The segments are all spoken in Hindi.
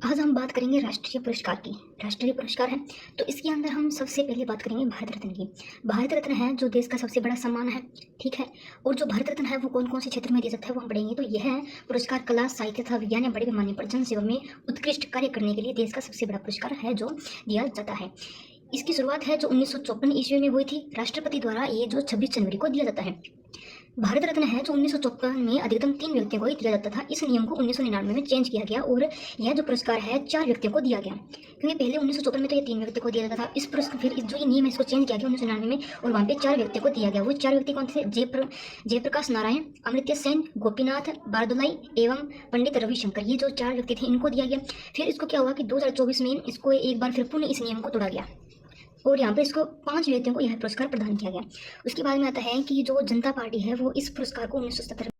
आज हम बात करेंगे राष्ट्रीय पुरस्कार की। राष्ट्रीय पुरस्कार है तो इसके अंदर हम सबसे पहले बात करेंगे भारत रत्न की। भारत रत्न है जो देश का सबसे बड़ा सम्मान है, ठीक है। और जो भारत रत्न है वो कौन कौन से क्षेत्र में दिया जाता है वो हम पढ़ेंगे। तो यह पुरस्कार कला, साहित्य तथा विज्ञान या बड़े पैमाने पर जन सेवा में उत्कृष्ट कार्य करने के लिए देश का सबसे बड़ा पुरस्कार है जो दिया जाता है। इसकी शुरुआत है जो 1954 ईस्वी में हुई थी। राष्ट्रपति द्वारा ये जो 26 जनवरी को दिया जाता है। भारत रत्न है जो 1954 में अधिकतम 3 व्यक्तियों को ही दिया जाता था। इस नियम को 1999 में चेंज किया गया और यह जो पुरस्कार है 4 व्यक्तियों को दिया गया, क्योंकि पहले 1954 में तो ये 3 व्यक्ति को दिया जाता था। इस पुरस्कार फिर जो ये नियम है इसको चेंज किया गया 1999 में और वहाँ पे 4 व्यक्ति को दिया गया। वो 4 व्यक्ति कौन थे? जयप्रकाश नारायण, अमर्त्य सेन, गोपीनाथ बारदोलाई एवं पंडित रविशंकर। ये जो 4 व्यक्ति थे इनको दिया गया। फिर इसको क्या हुआ कि 2024 में इसको एक बार फिर पुनः इस नियम को तोड़ा गया और यहाँ पे इसको 5 व्यक्तियों को यह पुरस्कार प्रदान किया गया। उसके बाद में आता है कि जो जनता पार्टी है वो इस पुरस्कार को 1977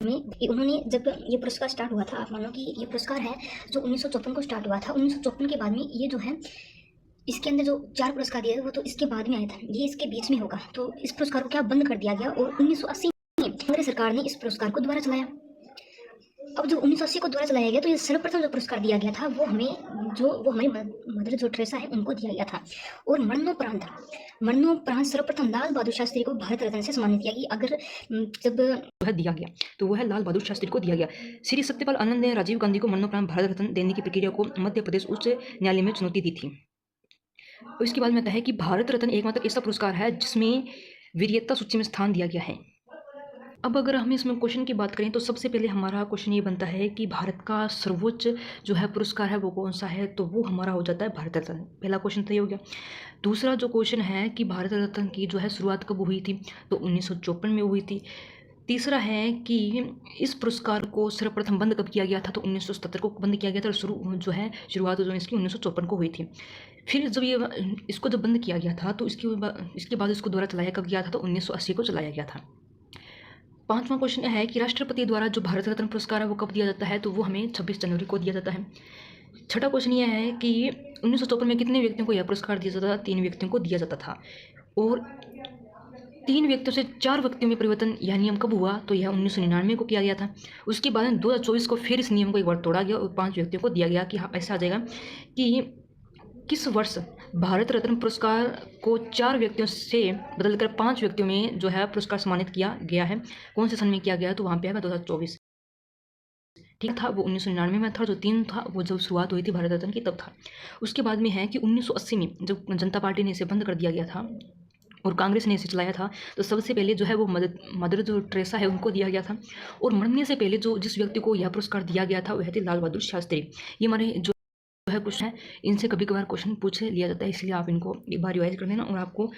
में उन्होंने, जब ये पुरस्कार स्टार्ट हुआ था, आप मानो कि ये पुरस्कार है जो 1954 को स्टार्ट हुआ था। 1954 के बाद में ये जो है इसके अंदर जो 4 पुरस्कार दिए वो तो इसके बाद में आया था, ये इसके बीच में होगा। तो इस पुरस्कार को क्या बंद कर दिया गया और 1980 में कांग्रेस सरकार ने इस पुरस्कार को दोबारा चलाया। अब जो 1980 को दोबारा चलाया गया तो ये सर्वप्रथम जो पुरस्कार दिया गया था वो हमारी मदर जो टेरेसा है उनको दिया गया था। और मरणोपरांत सर्वप्रथम लाल बहादुर शास्त्री को भारत रत्न से सम्मानित किया गया। अगर जब वह दिया गया तो वह लाल बहादुर शास्त्री को दिया गया। श्री सत्यपाल आनंद ने राजीव गांधी को मरणोपरांत भारत रत्न देने की प्रक्रिया को मध्य प्रदेश उच्च न्यायालय में चुनौती दी थी। इसके बाद में आता है कि भारत रत्न एकमात्र ऐसा पुरस्कार है जिसमें वीरता सूची में स्थान दिया गया है। अब अगर हम इसमें क्वेश्चन की बात करें तो सबसे पहले हमारा क्वेश्चन ये बनता है कि भारत का सर्वोच्च जो है पुरस्कार है वो कौन सा है, तो वो हमारा हो जाता है भारत रत्न। पहला क्वेश्चन तो ये हो गया। दूसरा जो क्वेश्चन है कि भारत रत्न की जो है शुरुआत कब हुई थी, तो 1954 में हुई थी। तीसरा है कि इस पुरस्कार को सर्वप्रथम बंद कब किया गया था, तो 1977 को बंद किया गया था और शुरुआत जो इसकी 1954 को हुई थी। फिर जब इसको जब बंद किया गया था तो इसके बाद इसको दोबारा चलाया कब गया था, तो 1980 को चलाया गया था। 5वां क्वेश्चन है कि राष्ट्रपति द्वारा जो भारत रत्न पुरस्कार है वो कब दिया जाता है, तो वो हमें 26 जनवरी को दिया जाता है। छठा क्वेश्चन ये है कि 1954 में कितने व्यक्तियों को यह पुरस्कार दिया जाता था, 3 व्यक्तियों को दिया जाता था। और 3 व्यक्तियों से 4 व्यक्तियों में परिवर्तन यह नियम कब हुआ, तो यह 1999 को किया गया था। उसके बाद 2024 को फिर इस नियम को एक बार तोड़ा गया और 5 व्यक्तियों को दिया गया कि हाँ ऐसा आ जाएगा कि किस वर्ष भारत रत्न पुरस्कार को 4 व्यक्तियों से बदलकर 5 व्यक्तियों में जो है पुरस्कार सम्मानित किया गया है। कौन से सन में किया गया, तो वहाँ पे है 2024। ठीक था, वो 1999 में था। जो 3 था वो जब शुरुआत हुई थी भारत रत्न की तब था। उसके बाद में है कि 1980 में जब जनता पार्टी ने इसे बंद कर दिया गया था और कांग्रेस ने इसे चलाया था, तो सबसे पहले जो है वो मदर जो टेरेसा है उनको दिया गया था। और मरने से पहले जिस व्यक्ति को यह पुरस्कार दिया गया था वह थे लाल बहादुर शास्त्री। ये हमारे जो है क्वेश्चन है, इनसे कभी कभार क्वेश्चन पूछ लिया जाता है, इसलिए आप इनको एक बार रिवाइज कर देना और आपको